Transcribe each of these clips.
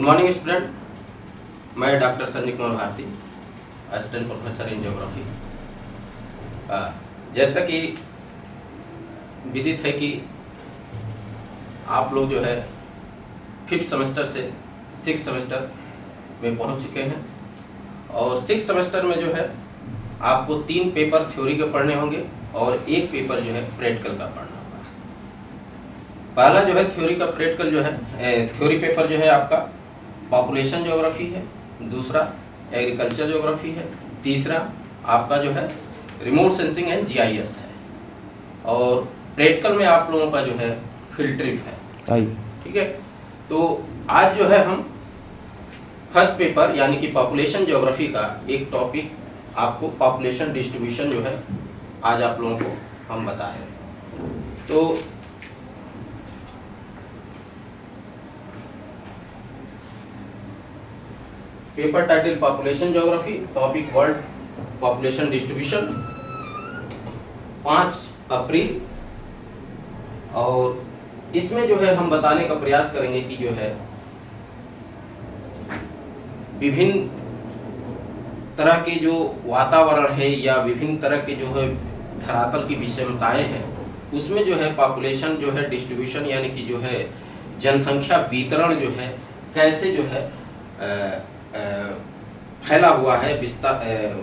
Morning student, मैं doctor Sanjay Kumar Bharti, assistant professor in geography. जैसा कि विदित है कि आप लोग जो है 5th सेमेस्टर से 6th सेमेस्टर में पहुंच चुके हैं और 6th सेमेस्टर में जो है आपको 3 पेपर थ्योरी के पढ़ने होंगे और 1 पेपर जो है प्रैक्टिकल का पढ़ना होगा। पहला जो है थ्योरी का प्रैक्टिकल जो है थ्योरी पेपर जो है आपका पॉपुलेशन ज्योग्राफी है, दूसरा एग्रीकल्चर ज्योग्राफी है, तीसरा आपका जो है रिमोट सेंसिंग एंड जीआईएस है और प्रैक्टिकल में आप लोगों का जो है फील्ड ट्रिप है। ठीक है, तो आज जो है हम फर्स्ट पेपर यानी कि पॉपुलेशन ज्योग्राफी का एक टॉपिक आपको पॉपुलेशन डिस्ट्रीब्यूशन जो है आज आप लोगों को हम बता रहे हैं। तो paper title population geography, topic world population distribution, 5 अप्रैल। और इसमें जो है हम बताने का प्रयास करेंगे कि जो है विभिन्न तरह के जो वातावरण है या विभिन्न तरह के जो है धरातल की विषमताएं हैं, उसमें जो है पॉपुलेशन जो है डिस्ट्रीब्यूशन यानी कि जो है जनसंख्या वितरण जो है कैसे जो है फैला हुआ है,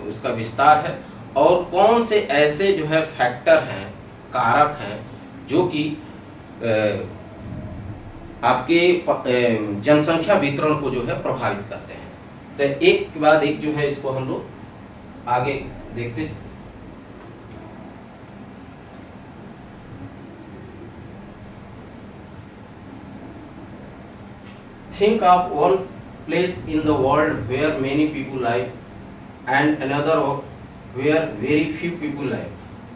उसका विस्तार है और कौन से ऐसे जो है फैक्टर हैं, कारक हैं जो कि आपके जनसंख्या वितरण को जो है प्रभावित करते हैं। तो एक के बाद एक जो है इसको हम लोग आगे देखते। Think of one place in the world where many people live and another where very few people live।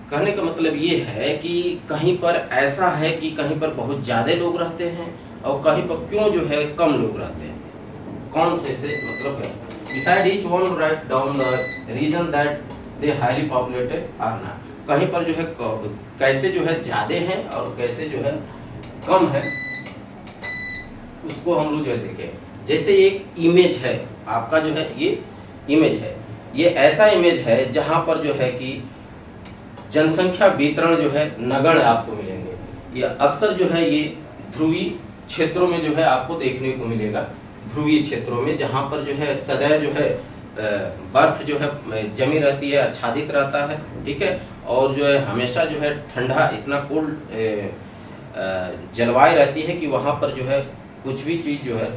कहने का मतलब ये है कि कहीं पर ऐसा है कि कहीं पर बहुत ज़्यादा लोग रहते हैं और कहीं पर क्यों जो है कम लोग रहते हैं, कौन से मतलब है। Beside each one write down the reason that they highly populated or not। कहीं पर जो है कैसे जो है ज़्यादा हैं और कैसे जो है कम है, उसको हम लोग जो है देखें। जैसे एक इमेज है आपका जो है, ये इमेज है, ये ऐसा इमेज है जहां पर जो है कि जनसंख्या वितरण जो है नगण्य आपको मिलेंगे। ये अक्सर जो है ये ध्रुवीय क्षेत्रों में जो है आपको देखने को मिलेगा। ध्रुवीय क्षेत्रों में जहां पर जो है सदैव जो है बर्फ जो है जमी रहती है, आच्छादित रहता है, ठीक है, और जो है हमेशा जो है ठंडा, इतना कोल्ड जलवायु रहती है कि वहां पर जो है कुछ भी चीज़ जो है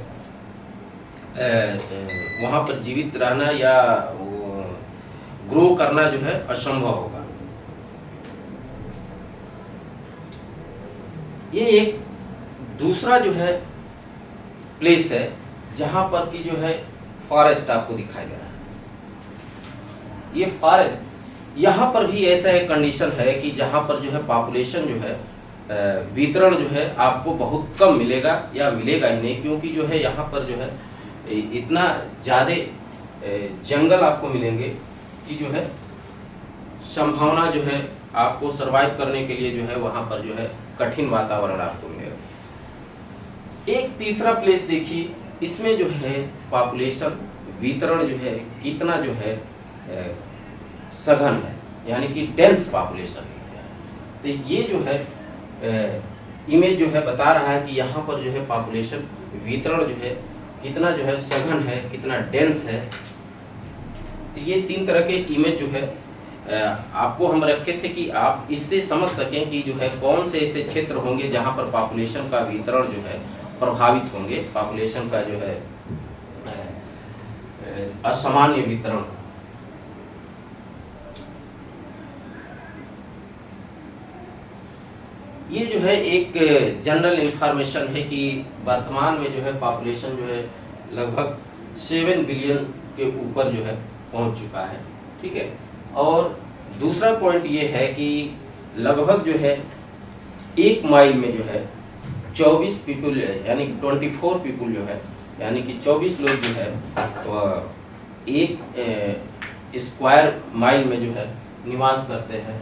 वहाँ पर जीवित रहना या ग्रो करना जो है असंभव होगा। ये एक दूसरा जो है प्लेस है जहाँ पर कि जो है फॉरेस्ट आपको दिखाई दे रहा है। ये फॉरेस्ट, यहाँ पर भी ऐसा एक कंडीशन है कि जहाँ पर जो है पॉपुलेशन जो है वितरण जो है आपको बहुत कम मिलेगा या मिलेगा ही नहीं, क्योंकि जो है यहाँ पर जो है इतना ज़्यादा जंगल आपको मिलेंगे कि जो है संभावना जो है आपको सरवाइव करने के लिए जो है वहाँ पर जो है कठिन वातावरण आपको मिलेगा। एक तीसरा प्लेस देखिए, इसमें जो है पॉपुलेशन वितरण जो है कितना जो है सघन है, यानी कि डेंस पॉपुलेशन। तो ये जो है इमेज जो है बता रहा है कि यहाँ पर जो है पॉपुलेशन वितरण जो है कितना जो है सघन है, कितना डेंस है। तो ये 3 तरह के इमेज जो है आपको हम रखे थे कि आप इससे समझ सकें कि जो है कौन से ऐसे क्षेत्र होंगे जहाँ पर पॉपुलेशन का वितरण जो है प्रभावित होंगे, पॉपुलेशन का जो है असामान्य वितरण। ये जो है एक जनरल इंफॉर्मेशन है कि वर्तमान में जो है पॉपुलेशन जो है लगभग 7 बिलियन के ऊपर जो है पहुंच चुका है, ठीक है। और दूसरा पॉइंट ये है कि लगभग जो है 1 माइल में जो है 24 पीपल यानी 24 पीपल जो है यानी कि 24 लोग जो है तो 1 स्क्वायर माइल में जो है निवास करते हैं।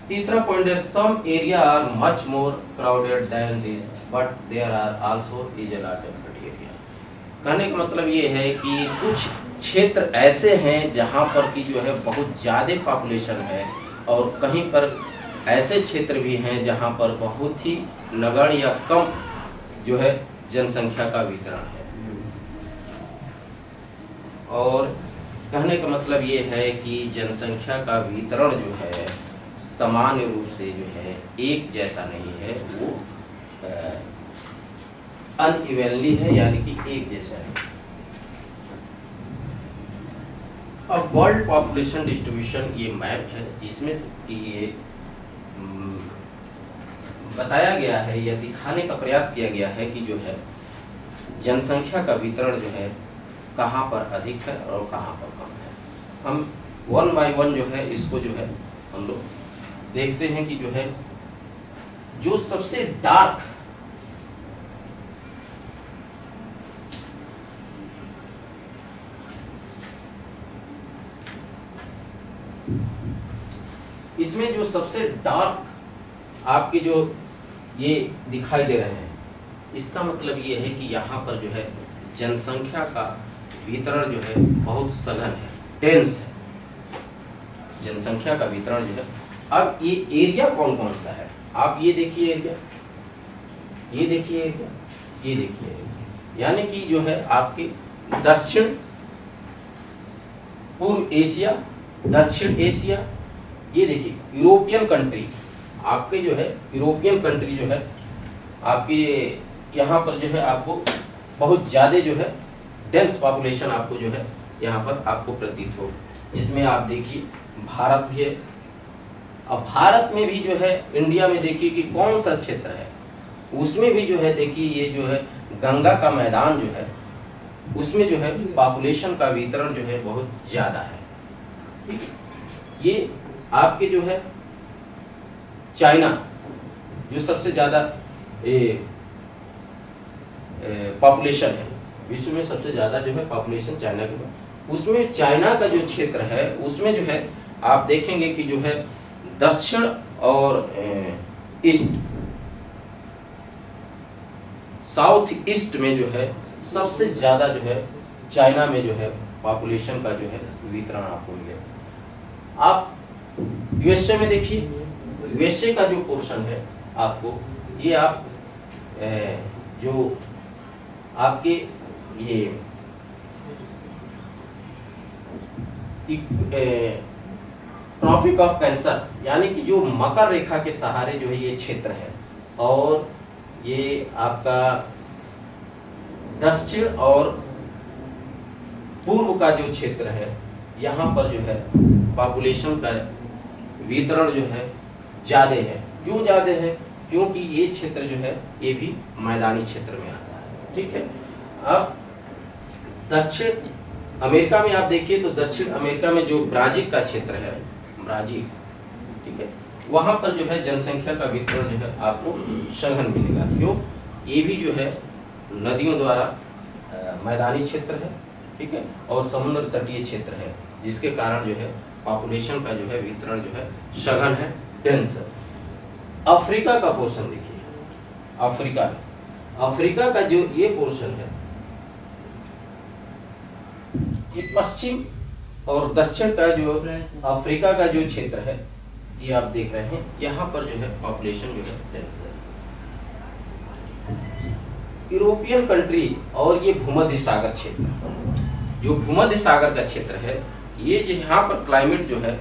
तीसरा पॉइंट है some area are much more crowded than this but there are also regional developed area. कहने का मतलब ये है कि कुछ क्षेत्र ऐसे हैं जहाँ पर कि जो है बहुत ज़्यादा पॉपुलेशन है, और कहीं पर ऐसे क्षेत्र भी हैं जहाँ पर बहुत ही नगण्य या कम जो है जनसंख्या का वितरण है। और कहने का मतलब ये है कि जनसंख्या का वितरण जो है सामान्य रूप से जो है एक जैसा नहीं है, वो अनइवनली है, यानी कि एक जैसा नहीं। अब वर्ल्ड पॉपुलेशन डिस्ट्रीब्यूशन ये मैप है जिसमें कि ये बताया गया है या दिखाने का प्रयास किया गया है कि जो है जनसंख्या का वितरण जो है कहाँ पर अधिक है और कहाँ पर कम है। हम वन बाय वन जो है इसको जो है हम लोग देखते हैं कि जो है जो सबसे डार्क इसमें जो सबसे डार्क आपके जो ये दिखाई दे रहे हैं, इसका मतलब ये है कि यहाँ पर जो है जनसंख्या का वितरण जो है बहुत सघन है, डेंस है जनसंख्या का वितरण जो है। अब ये एरिया कौन कौन सा है, आप ये देखिए एरिया, ये देखिए एरिया, ये देखिए एरिया, यानी कि जो है आपके दक्षिण पूर्व एशिया, दक्षिण एशिया, ये देखिए यूरोपियन कंट्री, आपके जो है यूरोपियन कंट्री जो है आपके यहाँ पर जो है आपको बहुत ज़्यादा जो है डेंस पॉपुलेशन आपको जो है यहाँ पर आपको प्रतीत हो। इसमें आप देखिए भारत भी है। अब भारत में भी जो है इंडिया में देखिए कि कौन सा क्षेत्र है, उसमें भी जो है देखिए ये जो है गंगा का मैदान जो है उसमें जो है पॉपुलेशन का वितरण जो है बहुत ज़्यादा है। ठीक है, ये आपके जो है चाइना जो सबसे ज़्यादा पॉपुलेशन है, विश्व में सबसे ज़्यादा जो है पॉपुलेशन चाइना के, उसमें चाइना का जो क्षेत्र है उसमें जो है आप देखेंगे कि जो है दक्षिण और ईस्ट, साउथ ईस्ट में जो है सबसे ज़्यादा जो है चाइना में जो है पॉपुलेशन का जो है वितरण आपको मिलेगा। आप यूएसए में देखिए, यूएसए का जो पोर्शन है आपको, ये आप जो आपके ये ट्रॉपिक ऑफ कैंसर यानी कि जो मकर रेखा के सहारे जो है ये क्षेत्र है, और ये आपका दक्षिण और पूर्व का जो क्षेत्र है यहाँ पर जो है पॉपुलेशन का वितरण जो है ज़्यादा है। क्यों ज़्यादा है? क्योंकि ये क्षेत्र जो है ये भी मैदानी क्षेत्र में आता है। ठीक है, अब दक्षिण अमेरिका में आप देखिए तो दक्षिण अमेरिका में जो ब्राजील का क्षेत्र है, ब्राजील, ठीक है, वहाँ पर जो है जनसंख्या का वितरण जो है आपको सघन मिलेगा। क्यों? ये भी जो है नदियों द्वारा मैदानी क्षेत्र है, ठीक है, और समुद्र तटीय क्षेत्र है, जिसके कारण जो है पॉपुलेशन का जो है वितरण जो है सघन है, डेंस है। अफ्रीका का पोर्शन देखिए, अफ्रीका का जो ये पोर्शन है, ये पश्चिम और दक्षिण का जो अफ्रीका का जो क्षेत्र है ये आप देख रहे हैं, यहाँ पर जो है पॉपुलेशन जो है डेंस है। यूरोपियन कंट्री और ये भूमध्य सागर क्षेत्र, जो भूमध्य सागर का क्षेत्र है, ये जो यहाँ पर क्लाइमेट जो है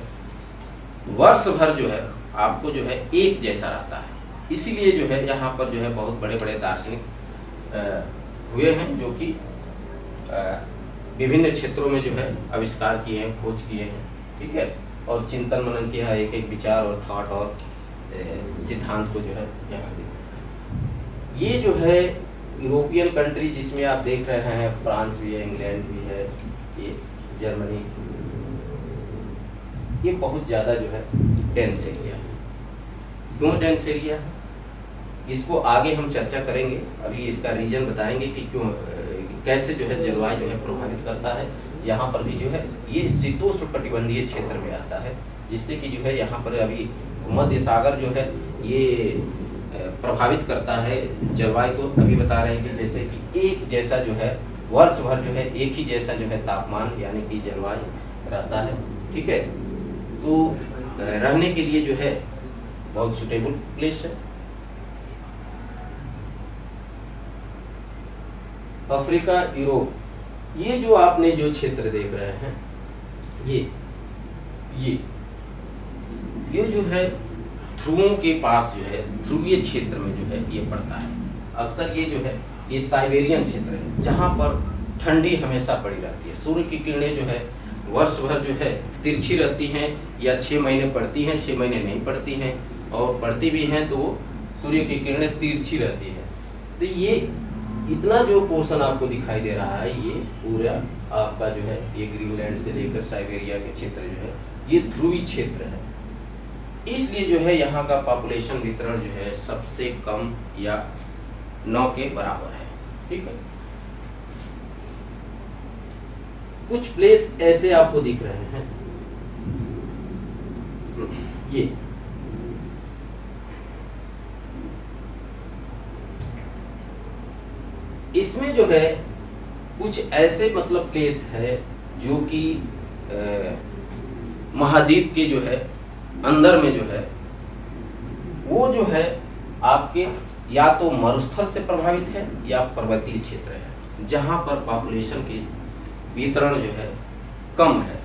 वर्ष भर जो है आपको जो है एक जैसा रहता है। इसीलिए जो है यहाँ पर जो है बहुत बड़े बड़े दार्शनिक हुए हैं जो कि विभिन्न क्षेत्रों में जो है आविष्कार किए हैं, खोज किए हैं, ठीक है, और चिंतन मनन किया है, एक एक विचार और थॉट और सिद्धांत को जो है यहाँ देखिए। ये जो है यूरोपियन कंट्री जिसमें आप देख रहे हैं फ्रांस भी है, इंग्लैंड भी है, ये जर्मनी, ये बहुत ज़्यादा जो है डेंस एरिया है। क्यों डेंस एरिया है इसको आगे हम चर्चा करेंगे। अभी इसका रीजन बताएंगे कि क्यों, कैसे जो है जलवायु जो है प्रभावित करता है। यहाँ पर भी जो है ये शीतोष्ण कटिबंधीय क्षेत्र में आता है, जिससे कि जो है यहाँ पर अभी मध्य सागर जो है ये प्रभावित करता है जलवायु को। अभी बता रहे हैं कि जैसे कि एक जैसा जो है वर्ष भर जो है एक ही जैसा जो है तापमान यानी कि जलवायु रहता है, ठीक है। तो रहने के लिए जो है बहुत सुटेबल प्लेस है। अफ्रीका, यूरोप, ये जो आपने जो क्षेत्र देख रहे हैं ये जो है ध्रुवों के पास जो है ध्रुवीय क्षेत्र में जो है ये पड़ता है। अक्सर ये जो है ये साइबेरियन क्षेत्र है जहाँ पर ठंडी हमेशा पड़ी रहती है। सूर्य की किरणें जो है वर्ष भर जो है तिरछी रहती हैं, या 6 महीने पड़ती हैं, 6 महीने नहीं पड़ती हैं, और पड़ती भी हैं तो सूर्य की किरणें तिरछी रहती है। तो ये इतना जो पोर्शन आपको दिखाई दे रहा है ये पूरा आपका जो है ये ग्रीनलैंड से लेकर साइबेरिया के क्षेत्र जो है ये ध्रुवीय क्षेत्र है। इसलिए जो है यहाँ का पॉपुलेशन वितरण जो है सबसे कम या 9 के बराबर है, ठीक है। कुछ प्लेस ऐसे आपको दिख रहे हैं, ये इसमें जो है कुछ ऐसे मतलब प्लेस है जो कि महाद्वीप के जो है अंदर में जो है वो जो है आपके या तो मरुस्थल से प्रभावित है या पर्वतीय क्षेत्र है जहां पर पॉपुलेशन की वितरण जो है कम है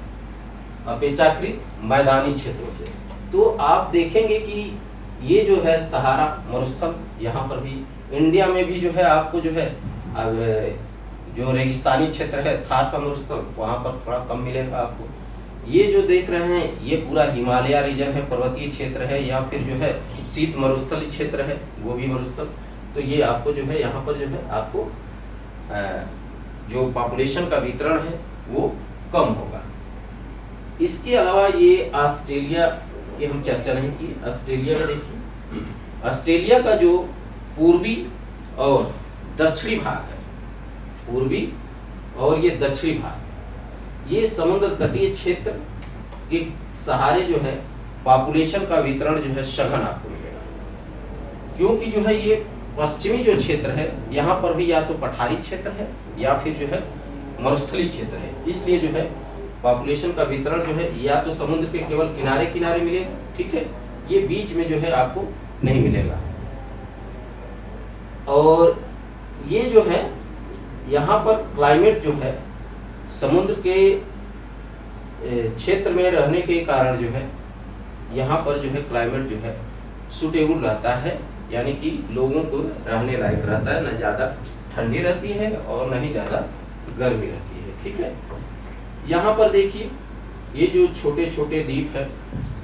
अपेक्षाकृत मैदानी क्षेत्रों से। तो आप देखेंगे कि ये जो है सहारा मरुस्थल, यहाँ पर भी इंडिया में भी जो है आपको जो है अब जो रेगिस्तानी क्षेत्र है थार का मरुस्थल वहाँ पर थोड़ा कम मिलेगा आपको। ये जो देख रहे हैं ये पूरा हिमालय रीजन है, पर्वतीय क्षेत्र है, या फिर जो है शीत मरुस्थलीय क्षेत्र है, वो भी मरुस्थल। तो ये आपको जो है यहाँ पर जो है आपको जो पॉपुलेशन का वितरण है वो कम होगा। इसके अलावा ये ऑस्ट्रेलिया की हम चर्चा नहीं की। ऑस्ट्रेलिया में देखिए, ऑस्ट्रेलिया का जो पूर्वी और दक्षिणी भाग है, पूर्वी और ये दक्षिणी भाग, ये समुद्र तटीय क्षेत्र के सहारे जो है पॉपुलेशन का वितरण जो है सघन आपको मिलेगा। क्योंकि जो है ये पश्चिमी जो क्षेत्र है यहाँ पर भी या तो पठारी क्षेत्र है या फिर जो है मरुस्थलीय क्षेत्र है, इसलिए जो है पॉपुलेशन का वितरण जो है या तो समुद्र के केवल किनारे किनारे मिलेगा, ठीक है, ये बीच में जो है आपको नहीं मिलेगा। और ये जो है यहाँ पर क्लाइमेट जो है समुद्र के क्षेत्र में रहने के कारण जो है यहाँ पर जो है क्लाइमेट जो है सुटेबल रहता है, यानी कि लोगों को रहने लायक रहता है, न ज़्यादा ठंडी रहती है और न ही ज़्यादा गर्मी रहती है, ठीक है। यहाँ पर देखिए ये जो छोटे छोटे द्वीप है,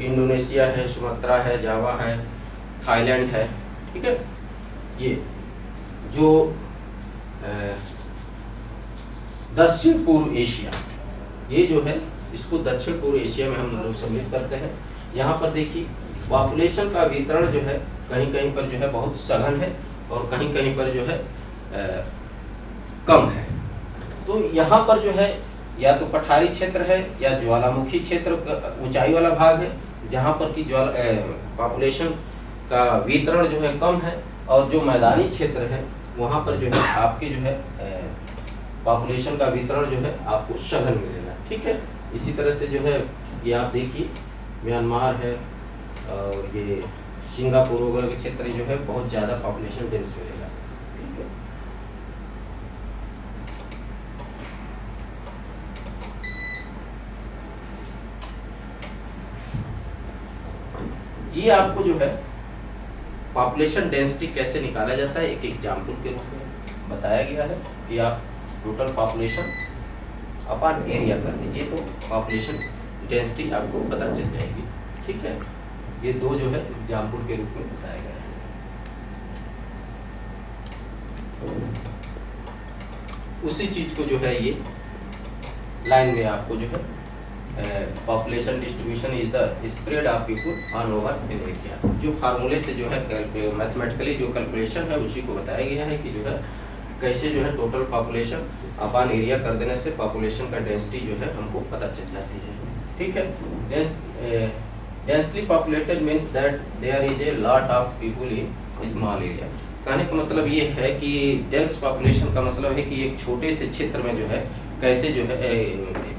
इंडोनेशिया है, सुमात्रा है, जावा है, थाईलैंड है, ठीक है। ये जो दक्षिण पूर्व एशिया, ये जो है इसको दक्षिण पूर्व एशिया में हम लोग सम्मिलित करते हैं। यहाँ पर देखिए पॉपुलेशन का वितरण जो है कहीं कहीं पर जो है बहुत सघन है और कहीं कहीं पर जो है कम है। तो यहाँ पर जो है या तो पठारी क्षेत्र है या ज्वालामुखी क्षेत्र ऊंचाई वाला भाग है जहाँ पर कि पॉपुलेशन का वितरण जो है कम है, और जो मैदानी क्षेत्र है वहाँ पर जो है आपके जो है पॉपुलेशन का वितरण जो है आपको सघन मिलेगा, ठीक है। इसी तरह से जो है ये आप देखिए म्यांमार है और ये सिंगापुर वगैरह के क्षेत्र जो है बहुत ज़्यादा पॉपुलेशन डेंस मिलेगा, ठीक है। ये आपको जो है पॉपुलेशन डेंसिटी कैसे निकाला जाता है एक एग्जाम्पल के रूप में बताया गया है कि आप टोटल पॉपुलेशन अपॉन एरिया कर दीजिए तो पॉपुलेशन डेंसिटी आपको पता चल जाएगी, ठीक है। ये दो जो है एग्जाम्पल के रूप में बताया गया है। उसी चीज को जो है ये लाइन में आपको जो है population distribution is the spread of people on over in area, जो फार्मूले से जो है मैथमेटिकली जो कैलकुलेशन है उसी को बताया गया है कि जो है कैसे जो है टोटल पॉपुलेशन अपॉन एरिया कर देने से पॉपुलेशन का डेंसिटी जो है हमको पता चल जाती है, ठीक है। Densely populated means that there is a lot of people in small area. कहने का मतलब ये है कि डेंस पॉपुलेशन का मतलब है कि एक छोटे से क्षेत्र में जो है कैसे जो है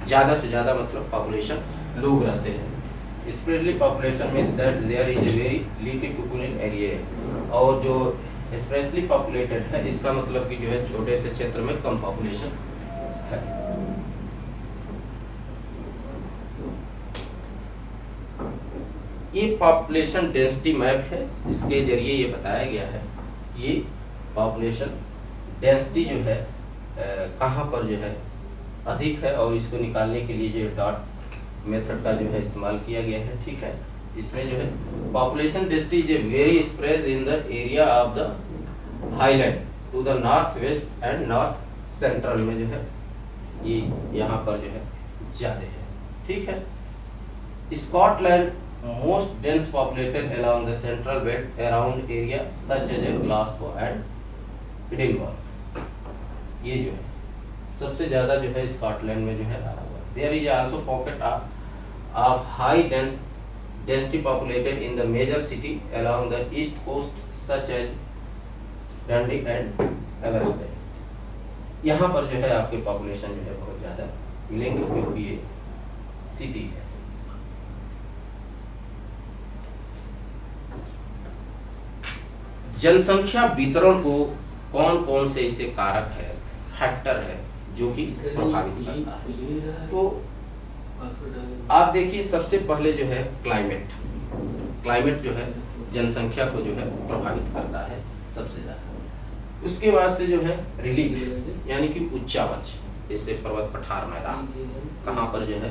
ज़्यादा से ज़्यादा मतलब पॉपुलेशन लोग रहते हैं। Spreadly population means that there is a very little people in area. और जो स्पेशली पॉपुलेटेड है इसका मतलब कि जो है छोटे से क्षेत्र में कम पॉपुलेशन है। ये पॉपुलेशन डेंसिटी मैप है, इसके जरिए ये बताया गया है ये पॉपुलेशन डेंसिटी जो है कहाँ पर जो है अधिक है, और इसको निकालने के लिए जो डॉट मेथड का जो है इस्तेमाल किया गया है। ठीक है, इसमें जो है population density is a very spread in the area of the highland to the north west and north central में जो है ये यहाँ पर जो है ज्यादा है। ठीक है, Scotland most dense populated along the central belt around area such as Glasgow and Edinburgh. ये जो है सबसे ज्यादा जो है स्कॉटलैंड में जो है there is also pocket of high density populated in the major city along the east coast such as Dundee and Elsted. यहाँ पर जो है आपके पॉपुलेशन जो है बहुत ज्यादा मिलेंगे क्योंकि ये सिटी है। जनसंख्या वितरण को कौन कौन से ऐसे कारक है, फैक्टर है जो कि प्रभावित करता है। तो आप देखिए सबसे पहले जो है क्लाइमेट जो है जनसंख्या को जो है प्रभावित करता है सबसे ज्यादा। उसके बाद से जो है रिलीफ यानी कि उच्चावच, जैसे पर्वत पठार मैदान, कहाँ पर जो है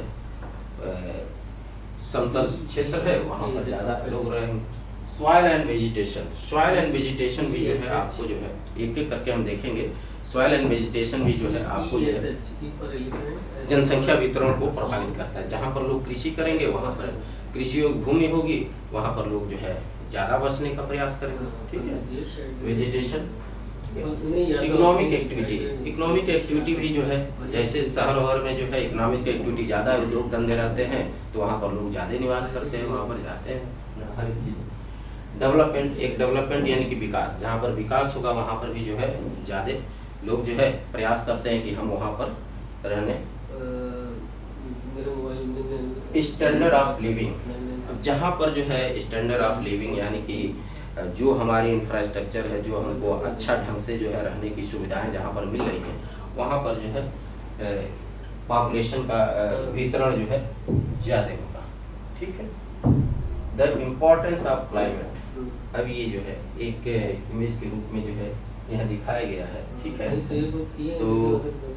समतल क्षेत्र है वहाँ पर ज्यादा लोग रहेंगे। सॉइल एंड वेजिटेशन भी जो है आपको जो है एक एक करके हम देखेंगे। सॉइल एंड वेजिटेशन भी जो है आपको जो है जनसंख्या वितरण को प्रभावित करता है। जहाँ पर लोग कृषि करेंगे वहाँ पर कृषि योग्य भूमि होगी, वहाँ पर लोग जो है ज्यादा बसने का प्रयास करेंगे। ठीक है, वेजिटेशन। इकोनॉमिक एक्टिविटी भी जो है जैसे शहर वहर में जो है इकोनॉमिक एक्टिविटी ज्यादा, उद्योग धंधे रहते हैं तो वहाँ पर लोग ज्यादा निवास करते हैं, वहाँ पर जाते हैं हर चीज। डेवलपमेंट यानी कि विकास, जहाँ पर विकास होगा वहाँ पर भी जो है ज्यादा लोग जो है प्रयास करते हैं कि हम वहाँ पर रहने। स्टैंडर्ड ऑफ लिविंग, अब जहाँ पर जो है स्टैंडर्ड ऑफ लिविंग यानी कि जो हमारी इंफ्रास्ट्रक्चर है, जो हमको अच्छा ढंग से जो है रहने की सुविधाएं जहाँ पर मिल रही हैं वहाँ पर जो है पॉपुलेशन का वितरण जो है ज़्यादा होगा। ठीक है, द इम्पोर्टेंस ऑफ क्लाइमेट, अब ये जो है एक इमेज के रूप में जो है यहाँ दिखाया गया है। ठीक है, तो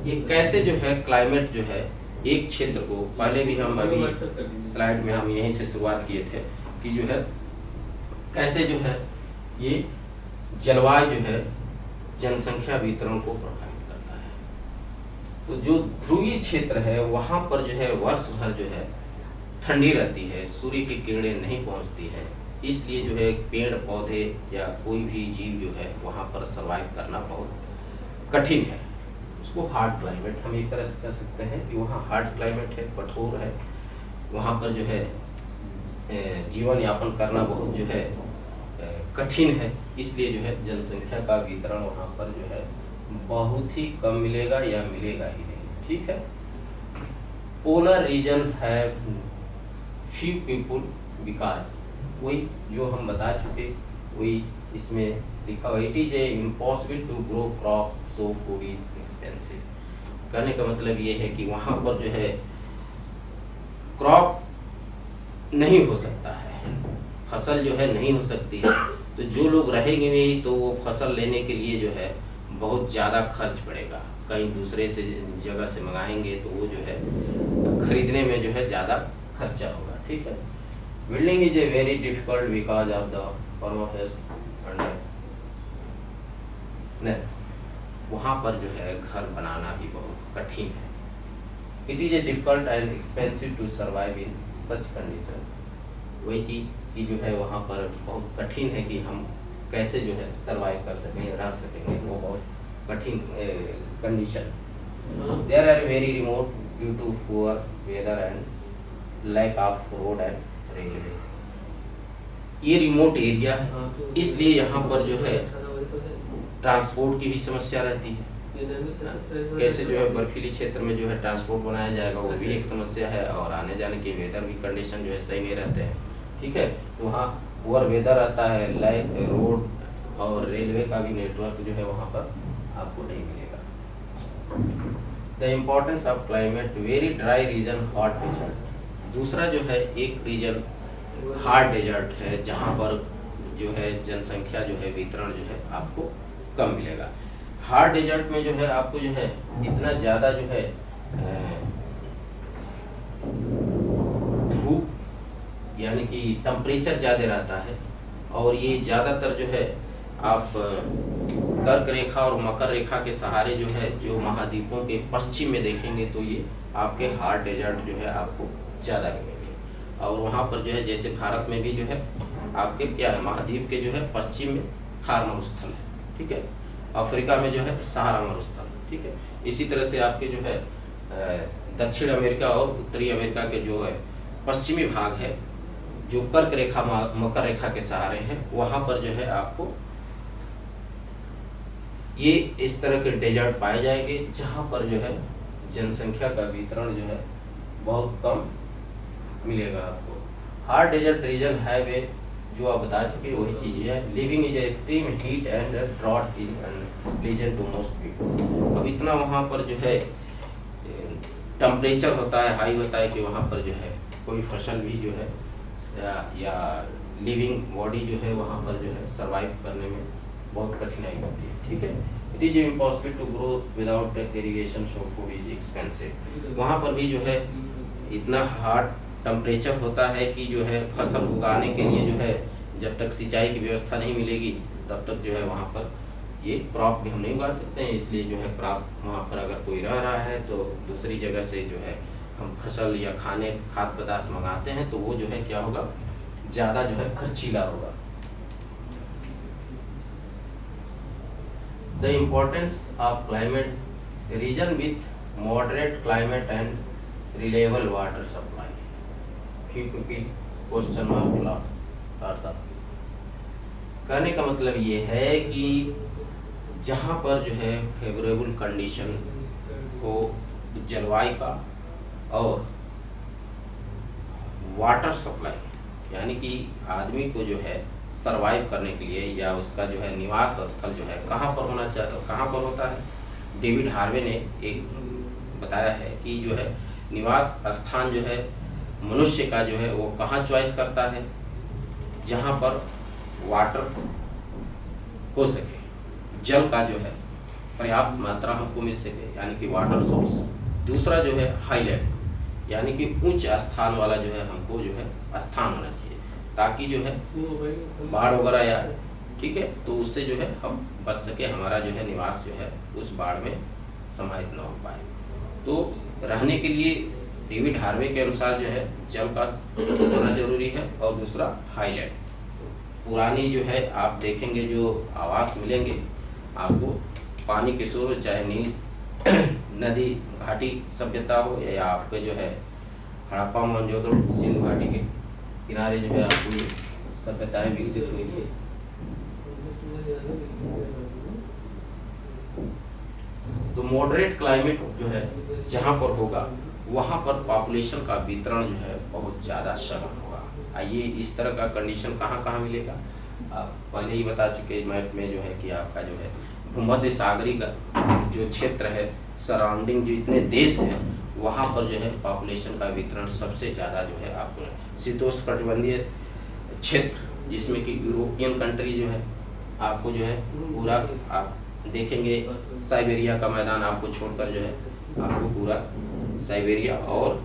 ये कैसे जो है क्लाइमेट जो है एक क्षेत्र को, पहले भी हम अभी स्लाइड में हम यहीं से शुरुआत किए थे कि जो है कैसे जो है ये जलवायु जो है जनसंख्या वितरण को प्रभावित करता है। तो जो ध्रुवीय क्षेत्र है वहाँ पर जो है वर्ष भर जो है ठंडी रहती है, सूर्य की किरणें नहीं पहुँचती है, इसलिए जो है पेड़ पौधे या कोई भी जीव जो है वहाँ पर सर्वाइव करना बहुत कठिन है। उसको हार्ड क्लाइमेट हम एक तरह से कह सकते हैं कि वहाँ हार्ड क्लाइमेट है, कठोर है, वहाँ पर जो है जीवन यापन करना बहुत जो है कठिन है, इसलिए जो है जनसंख्या का वितरण वहाँ पर जो है बहुत ही कम मिलेगा या मिलेगा ही नहीं। ठीक है, पोलर रीजन है फ्यू पीपुल बिकॉज, वही जो हम बता चुके वही इसमें लिखा हुआ, it is a impossible to grow crop so food is expensive. कहने का मतलब ये है कि वहाँ पर जो है क्रॉप नहीं हो सकता है, फसल जो है नहीं हो सकती है, तो जो लोग रहेंगे नहीं तो वो फसल लेने के लिए जो है बहुत ज़्यादा खर्च पड़ेगा, कहीं दूसरे से जगह से मंगाएंगे तो वो जो है खरीदने में जो है ज़्यादा खर्चा होगा। ठीक है, building is a very difficult because of the permafrost वहाँ पर जो है घर बनाना भी बहुत कठिन है। It is a difficult and expensive to survive in such condition, वही चीज़ कि जो है वहाँ पर बहुत कठिन है कि हम कैसे जो है सर्वाइव कर सकेंगे, रह सकेंगे, वो बहुत कठिन condition. There are very remote due to poor weather and lack of road and railway. ये रिमोट एरिया है, इसलिए यहाँ पर जो है ट्रांसपोर्ट की भी समस्या रहती है। कैसे जो है बर्फीली क्षेत्र में जो है ट्रांसपोर्ट बनाया जाएगा, वो भी एक समस्या है, और आने जाने के वेदर भी कंडीशन जो है सही नहीं रहते हैं। ठीक है, तो वहाँ पुअर वेदर आता है, लाइक रोड और रेलवे का भी नेटवर्क जो है वहाँ पर आपको नहीं मिलेगा। The importance of climate, very dry region, hot desert. दूसरा जो है एक रीजन हॉट डेजर्ट है, जहाँ पर जो है जनसंख्या जो है वितरण जो है आपको कम मिलेगा। हॉट डेजर्ट में जो है आपको जो है इतना ज़्यादा जो है धूप यानी कि टेम्परेचर ज़्यादा रहता है, और ये ज़्यादातर जो है आप कर्क रेखा और मकर रेखा के सहारे जो है जो महाद्वीपों के पश्चिम में देखेंगे तो ये आपके हॉट डेजर्ट जो है आपको ज़्यादा मिलेंगे। और वहाँ पर जो है जैसे भारत में भी जो है आपके क्या है महाद्वीप के जो है पश्चिम में थार मरुस्थल है, ठीक है, अफ्रीका में जो है सहारा मरुस्थल, ठीक है। इसी तरह से आपके जो है दक्षिण अमेरिका और उत्तरी अमेरिका के जो है पश्चिमी भाग है जो कर्क रेखा मकर रेखा के सहारे हैं, वहाँ पर जो है आपको ये इस तरह के डेजर्ट पाए जाएंगे जहाँ पर जो है जनसंख्या का वितरण जो है बहुत कम मिलेगा आपको। हॉट डेजर्ट रीजन है जो आप बता चुके वही चीज़ है। Living is extreme heat and drought in pleasant to most people. अब इतना वहाँ पर जो है टेम्परेचर होता है, हाई होता है कि वहाँ पर जो है कोई फसल भी जो है या लिविंग बॉडी जो है वहाँ पर जो है सर्वाइव करने में बहुत कठिनाई होती है, ठीक है। It is impossible to grow without irrigation, so food is expensive. वहाँ पर भी जो है इतना हार्ड टेम्परेचर होता है कि जो है फसल उगाने के लिए जो है जब तक सिंचाई की व्यवस्था नहीं मिलेगी तब तक जो है वहाँ पर ये क्रॉप भी हम नहीं उगा सकते हैं। इसलिए जो है क्रॉप वहाँ पर अगर कोई रह रहा है तो दूसरी जगह से जो है हम फसल या खाद्य पदार्थ मंगाते हैं तो वो जो है क्या होगा, ज़्यादा जो है खर्चीला होगा। The importance of climate, region with moderate climate and reliable water supply. Question mark. कहने का मतलब ये है कि जहाँ पर जो है फेवरेबल कंडीशन हो जलवायु का और वाटर सप्लाई, यानी कि आदमी को जो है सरवाइव करने के लिए या उसका जो है निवास स्थल जो है कहाँ पर होना चाहिए, कहाँ पर होता है। डेविड हार्वे ने एक बताया है कि जो है निवास स्थान जो है मनुष्य का जो है वो कहाँ चॉइस करता है, जहाँ पर वाटर हो सके, जल का जो है पर्याप्त मात्रा हमको मिल सके, यानी कि वाटर सोर्स। दूसरा जो है हाईलैंड, यानी कि उच्च स्थान वाला जो है हमको जो है स्थान होना चाहिए, ताकि जो है बाढ़ वगैरह या ठीक है तो उससे जो है हम बच सके, हमारा जो है निवास जो है उस बाढ़ में समाहित न हो पाए। तो रहने के लिए डेविड हार्वे के अनुसार जो है जल का होना जरूरी है, और दूसरा हाईलैंड। पुरानी जो है आप देखेंगे जो आवास मिलेंगे आपको पानी के स्रोत, चाहे नील नदी घाटी सभ्यता हो या आपके जो है हड़प्पा मोहनजोदड़ो सिंधु घाटी के किनारे जो है आपको सभ्यताएं विकसित हुई थी। तो मॉडरेट क्लाइमेट जो है जहाँ पर होगा वहाँ पर पॉपुलेशन का वितरण जो है बहुत ज़्यादा सघन होगा। आइए इस तरह का कंडीशन कहाँ कहाँ मिलेगा, आप पहले ही बता चुके मैप में जो है कि आपका जो है भूमध्य सागरी का जो क्षेत्र है, सराउंडिंग जो इतने देश हैं वहाँ पर जो है पॉपुलेशन का वितरण सबसे ज़्यादा जो है आपको शीतोष्णकटिबंधीय क्षेत्र, जिसमें कि यूरोपियन कंट्री जो है आपको जो है पूरा आप देखेंगे साइबेरिया का मैदान आपको छोड़कर जो है आपको पूरा साइबेरिया और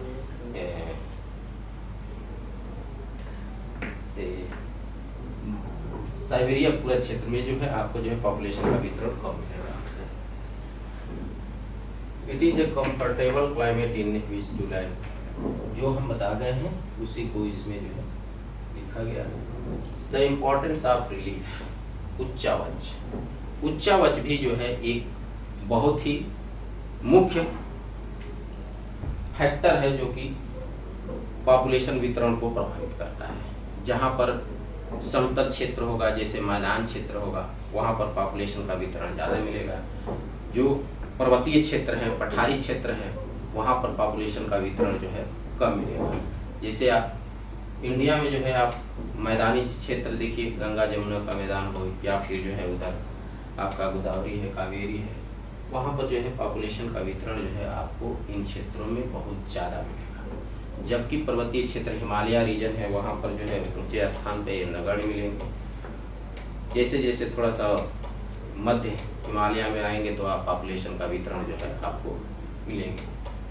साइबेरिया पूरा क्षेत्र में जो है आपको जो है पॉपुलेशन का वितरण कम मिलेगा। It is a comfortable climate in which to live. जो हम बता गए हैं उसी को इसमें जो है लिखा गया। द इम्पोर्टेंस ऑफ रिलीफ, उच्चावच। उच्चावच भी जो है एक बहुत ही मुख्य फैक्टर है जो कि पॉपुलेशन वितरण को प्रभावित करता है। जहाँ पर समतल क्षेत्र होगा, जैसे मैदान क्षेत्र होगा, वहाँ पर पॉपुलेशन का वितरण ज़्यादा मिलेगा। जो पर्वतीय क्षेत्र हैं, पठारी क्षेत्र हैं, वहाँ पर पॉपुलेशन का वितरण जो है कम मिलेगा। जैसे आप इंडिया में जो है आप मैदानी क्षेत्र देखिए, गंगा जमुना का मैदान हो या फिर जो है उधर आपका गोदावरी है, कावेरी है, वहाँ पर जो है पॉपुलेशन का वितरण जो है आपको इन क्षेत्रों में बहुत ज़्यादा मिलेगा। जबकि पर्वतीय क्षेत्र हिमालय रीजन है, वहाँ पर जो है ऊंचे स्थान पे नगण्य मिलेंगे। जैसे जैसे थोड़ा सा मध्य हिमालय में आएंगे तो आप पॉपुलेशन का वितरण जो है आपको मिलेंगे।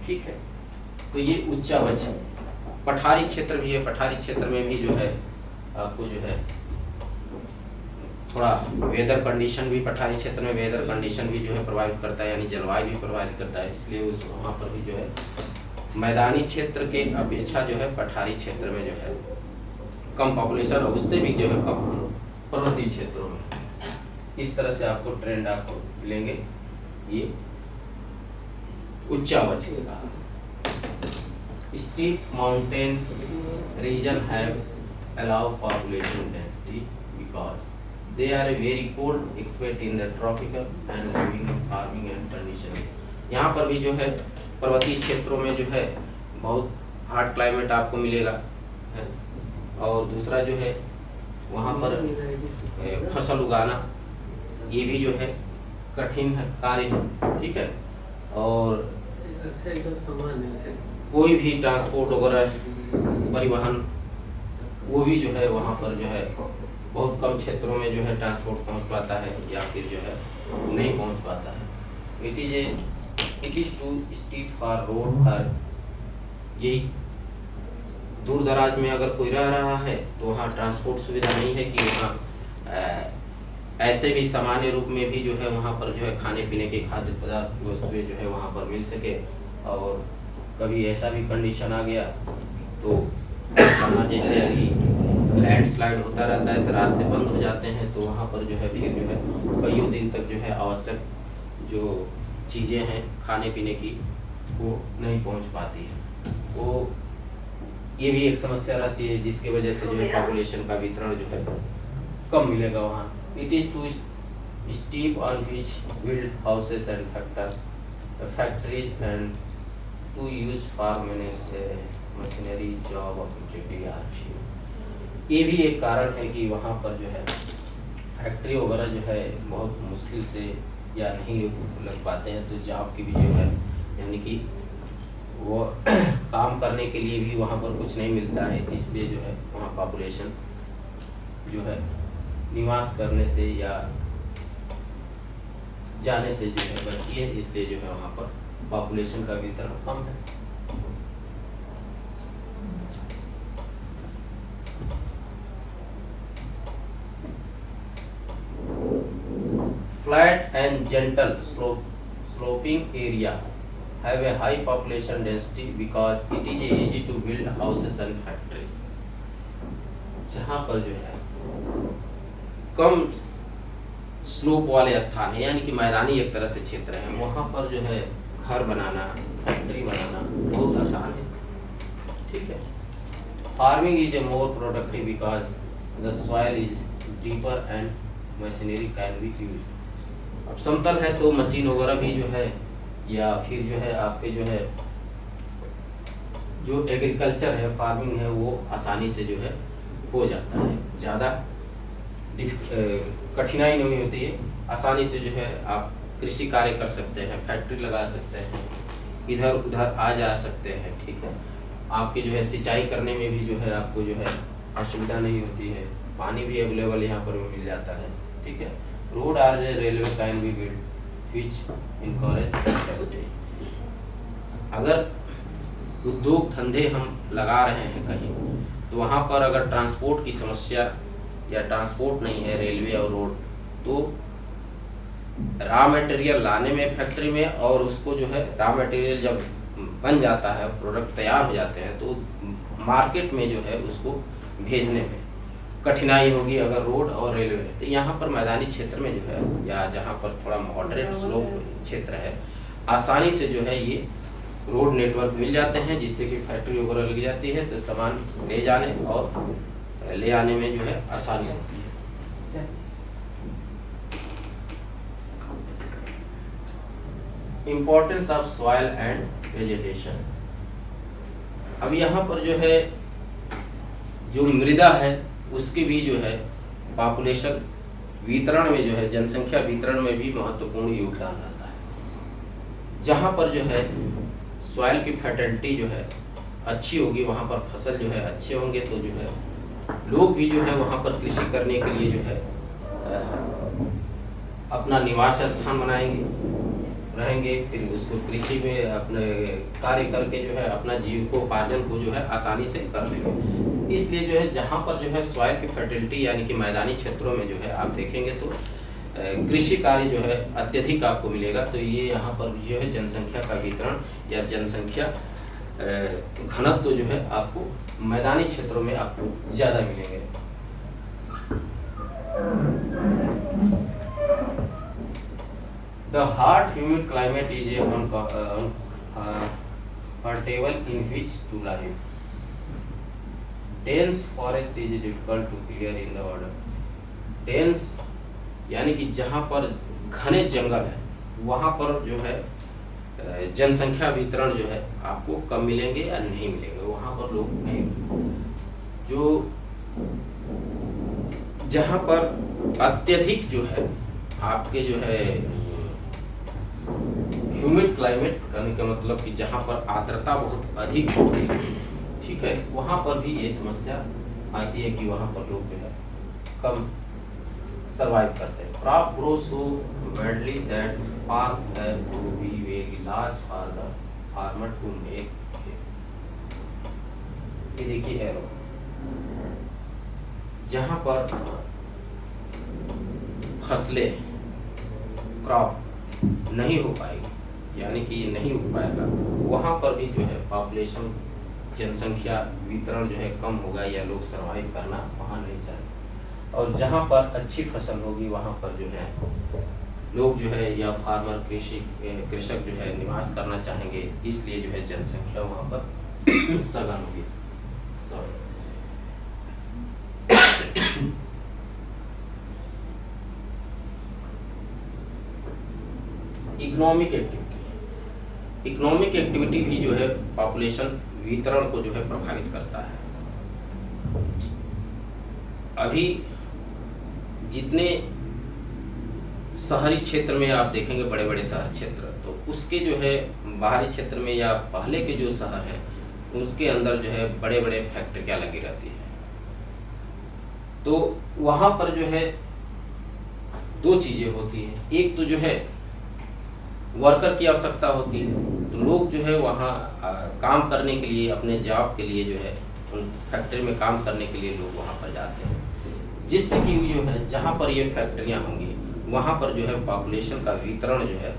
ठीक है, तो ये उच्चावच। पठारी क्षेत्र भी है, पठारी क्षेत्र में भी जो है आपको जो है थोड़ा वेदर कंडीशन भी, पठारी क्षेत्र में वेदर कंडीशन भी जो है प्रभावित करता है, यानी जलवायु भी प्रभावित करता है। इसलिए उस वहाँ पर भी जो है मैदानी क्षेत्र के अपेक्षा जो है पठारी क्षेत्र में जो है कम पॉपुलेशन, और उससे भी जो है कम पर्वतीय क्षेत्रों में। इस तरह से आपको ट्रेंड आपको लेंगे। ये उच्चावच steep mountain region have allow population density because they are a very cold, expert in the tropical and living in farming and conditioning। यहाँ पर भी जो है पर्वतीय क्षेत्रों में जो है बहुत हार्ड क्लाइमेट आपको मिलेगा है। और दूसरा जो है वहाँ पर फसल उगाना ये भी जो है कठिन है कार्य है। ठीक है, और कोई भी ट्रांसपोर्ट वगैरह परिवहन वो भी जो है वहाँ पर जो है बहुत कम क्षेत्रों में जो है ट्रांसपोर्ट पहुँच पाता है या फिर जो है नहीं पहुँच पाता है। It is too steep for road. और यही दूर दराज में अगर कोई रह रहा है तो वहाँ ट्रांसपोर्ट सुविधा नहीं है कि वहाँ ऐसे भी सामान्य रूप में भी जो है वहाँ पर जो है खाने पीने के खाद्य पदार्थ वस्तुएं जो है वहाँ पर मिल सके। और कभी ऐसा भी कंडीशन आ गया तो जहाँ जैसे अभी लैंडस्लाइड होता रहता है तो रास्ते बंद हो जाते हैं, तो वहाँ पर जो है फिर जो है कईयों दिन तक जो है आवश्यक जो चीज़ें हैं खाने पीने की वो नहीं पहुँच पाती है। तो ये भी एक समस्या रहती है जिसकी वजह से जो है पॉपुलेशन का वितरण जो है कम मिलेगा वहाँ। It is too steep on which build houses and factories and to use farm machinery job opportunity are few। ये भी एक कारण है कि वहाँ पर जो है फैक्ट्री वगैरह जो है बहुत मुश्किल से या नहीं लग पाते हैं, तो जॉब की भी जो है यानी कि वो काम करने के लिए भी वहाँ पर कुछ नहीं मिलता है। इसलिए जो है वहाँ पॉपुलेशन जो है निवास करने से या जाने से जो है बचती है, इसलिए जो है वहाँ पर पॉपुलेशन का वितरण कम है। Flat and gentle sloping area have a high population density because it is easy to build houses and factories। जहाँ पर जो है कम स्लोप वाले स्थान है, यानी कि मैदानी एक तरह से क्षेत्र है, वहाँ पर जो है घर बनाना, फैक्ट्री बनाना बहुत आसान है। ठीक है, farming is a more productive because the soil is deeper and machinery can be used. अब समतल है तो मशीन वगैरह भी जो है या फिर जो है आपके जो है जो एग्रीकल्चर है, फार्मिंग है, वो आसानी से जो है हो जाता है, ज़्यादा कठिनाई नहीं होती है। आसानी से जो है आप कृषि कार्य कर सकते हैं, फैक्ट्री लगा सकते हैं, इधर उधर आ जा सकते हैं। ठीक है, आपकी जो है सिंचाई करने में भी जो है आपको जो है असुविधा नहीं होती है, पानी भी अवेलेबल यहाँ पर मिल जाता है। ठीक है, रोड और railway can be build which encourage industry. अगर उद्योग धंधे हम लगा रहे हैं कहीं, तो वहाँ पर अगर ट्रांसपोर्ट की समस्या या ट्रांसपोर्ट नहीं है, रेलवे और रोड, तो रॉ मटेरियल लाने में फैक्ट्री में और उसको जो है रॉ मटेरियल जब बन जाता है, प्रोडक्ट तैयार हो जाते हैं, तो मार्केट में जो है उसको भेजने में कठिनाई होगी अगर रोड और रेलवे है। तो यहाँ पर मैदानी क्षेत्र में जो है या जहाँ पर थोड़ा मॉडरेट स्लोप क्षेत्र है, आसानी से जो है ये रोड नेटवर्क मिल जाते हैं, जिससे कि फैक्ट्री वगैरह लग जाती है तो सामान ले जाने और ले आने में जो है आसानी होती है। Importance of soil and vegetation. अब यहाँ पर जो है जो मृदा है उसकी भी जो है पॉपुलेशन वितरण में जो है जनसंख्या वितरण में भी महत्वपूर्ण योगदान रहता है। जहाँ पर जो है सॉइल की फर्टिलिटी जो है अच्छी होगी, वहाँ पर फसल जो है अच्छे होंगे, तो जो है लोग भी जो है वहाँ पर कृषि करने के लिए जो है अपना निवास स्थान बनाएंगे, रहेंगे, फिर उसको कृषि में अपने कार्य करके जो है अपना जीविकोपार्जन को जो है आसानी से कर लेंगे। इसलिए जो है जहाँ पर जो है सॉइल की फर्टिलिटी यानी कि मैदानी क्षेत्रों में जो है आप देखेंगे तो कृषि कार्य जो है अत्यधिक आपको मिलेगा। तो ये यहाँ पर जो है जनसंख्या का वितरण या जनसंख्या घनत्व तो जो है आपको मैदानी क्षेत्रों में आपको ज़्यादा मिलेंगे। The hot humid climate is a uncomfortable in which to live. Dense forest is difficult to clear in the order. Dense यानी कि जहाँ पर घने जंगल है वहाँ पर जो है जनसंख्या वितरण जो है आपको कम मिलेंगे या नहीं मिलेंगे, वहाँ पर लोग नहीं। जो जहाँ पर अत्यधिक जो है आपके जो है ह्यूमिड क्लाइमेट करने का मतलब कि जहाँ पर आर्द्रता बहुत अधिक होती है, ठीक है, वहाँ पर भी ये समस्या आती है कि वहाँ पर लोग जो है कम सर्वाइव करते हैं। Crop grow so badly that farm have to be very large for the farmer to make. ये देखिए एरो, जहाँ पर फसलें क्रॉप नहीं हो पाएगी यानी कि ये नहीं हो पाएगा, वहाँ पर भी जो है पॉपुलेशन जनसंख्या वितरण जो है कम होगा या लोग सर्वाइव करना वहाँ नहीं चाहेंगे। और जहाँ पर अच्छी फसल होगी वहाँ पर जो है लोग जो है या फार्मर कृषक जो है निवास करना चाहेंगे, इसलिए जो है जनसंख्या वहाँ पर सघन होगी। सॉरी इकोनॉमिक एक्टिविटी भी जो है पॉपुलेशन वितरण को जो है प्रभावित करता है। अभी जितने शहरी क्षेत्र में आप देखेंगे बड़े बड़े शहर क्षेत्र, तो उसके जो है बाहरी क्षेत्र में या पहले के जो शहर हैं उसके अंदर जो है बड़े बड़े फैक्ट्रियाँ लगी रहती है। तो वहाँ पर जो है दो चीज़ें होती हैं, एक तो जो है वर्कर की आवश्यकता होती है, तो लोग जो है वहाँ काम करने के लिए अपने जॉब के लिए जो है उन फैक्ट्री में काम करने के लिए लोग वहाँ पर जाते हैं, जिससे कि जो है जहाँ पर ये फैक्ट्रियाँ होंगी वहाँ पर जो है पॉपुलेशन का वितरण जो है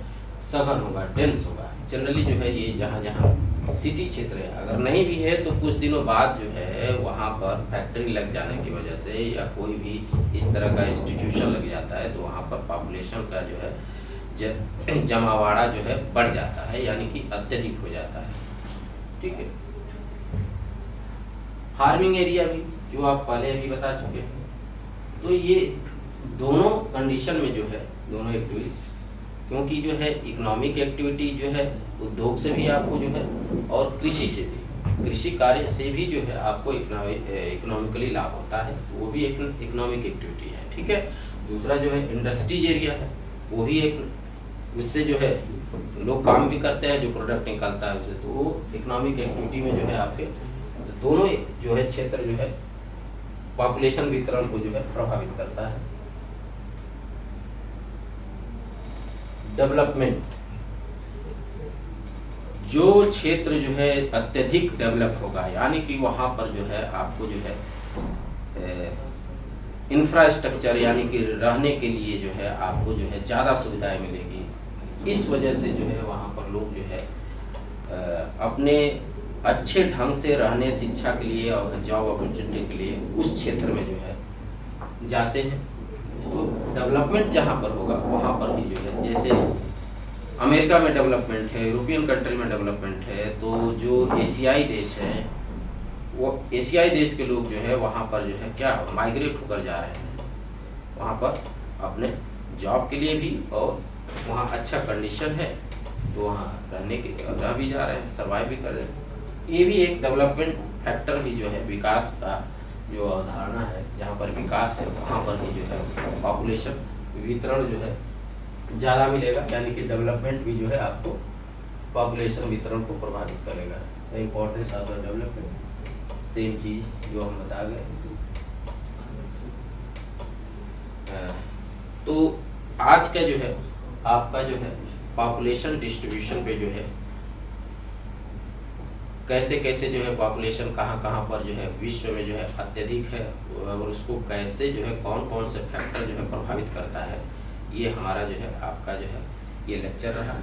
सघन होगा, डेंस होगा। जनरली जो है ये जहाँ जहाँ सिटी क्षेत्र है, अगर नहीं भी है तो कुछ दिनों बाद जो है वहाँ पर फैक्ट्री लग जाने की वजह से या कोई भी इस तरह का इंस्टीट्यूशन लग जाता है, तो वहाँ पर पॉपुलेशन का जो है जमावाड़ा जो है बढ़ जाता है, यानी कि अत्यधिक हो जाता है। ठीक है, फार्मिंग एरिया भी जो आप पहले भी बता चुके हैं, तो ये दोनों कंडीशन में जो है दोनों एक्टिविटी, क्योंकि जो है इकोनॉमिक एक्टिविटी जो है उद्योग से भी आपको जो है और कृषि से भी, कृषि कार्य से भी जो है आपको इकोनॉमिकली लाभ होता है, तो वो भी एक इकोनॉमिक एक्टिविटी है। ठीक है, दूसरा जो है इंडस्ट्रीज एरिया है, वो भी एक, उससे जो है लोग काम भी करते हैं, जो प्रोडक्ट निकलता है उससे, तो वो इकोनॉमिक एक्टिविटी में जो है आपके तो दोनों जो है क्षेत्र जो है पॉपुलेशन वितरण को जो है प्रभावित करता है। डेवलपमेंट, जो क्षेत्र जो है अत्यधिक डेवलप होगा, यानी कि वहाँ पर जो है आपको जो है इंफ्रास्ट्रक्चर यानी कि रहने के लिए जो है आपको जो है ज़्यादा सुविधाएं मिलेगी। इस वजह से जो है वहाँ पर लोग जो है अपने अच्छे ढंग से रहने, शिक्षा के लिए और जॉब अपॉर्चुनिटी के लिए उस क्षेत्र में जो है जाते हैं। तो डेवलपमेंट जहाँ पर होगा वहाँ पर भी जो है, जैसे अमेरिका में डेवलपमेंट है, यूरोपियन कंट्री में डेवलपमेंट है, तो जो एशियाई देश हैं वो एशियाई देश के लोग जो है वहाँ पर जो है क्या माइग्रेट होकर जा रहे हैं वहाँ पर अपने जॉब के लिए भी, और वहाँ अच्छा कंडीशन है तो वहाँ रहने के रह भी जा रहे हैं, सर्वाइव भी कर रहे हैं। ये भी एक डेवलपमेंट फैक्टर भी जो है, विकास का जो अवधारणा है, जहाँ पर विकास है वहाँ पर भी जो है पॉपुलेशन वितरण जो है ज़्यादा मिलेगा, यानी कि डेवलपमेंट भी जो है आपको पॉपुलेशन वितरण को प्रभावित करेगा। The importance of the development, same चीज़ जो हम बता गए। तो आज का जो है आपका जो है पॉपुलेशन डिस्ट्रीब्यूशन पे जो है कैसे कैसे जो है पॉपुलेशन कहाँ कहाँ पर जो है विश्व में जो है अत्यधिक है, और उसको कैसे जो है कौन कौन से फैक्टर जो है प्रभावित करता है, ये हमारा जो है आपका जो है ये लेक्चर रहा।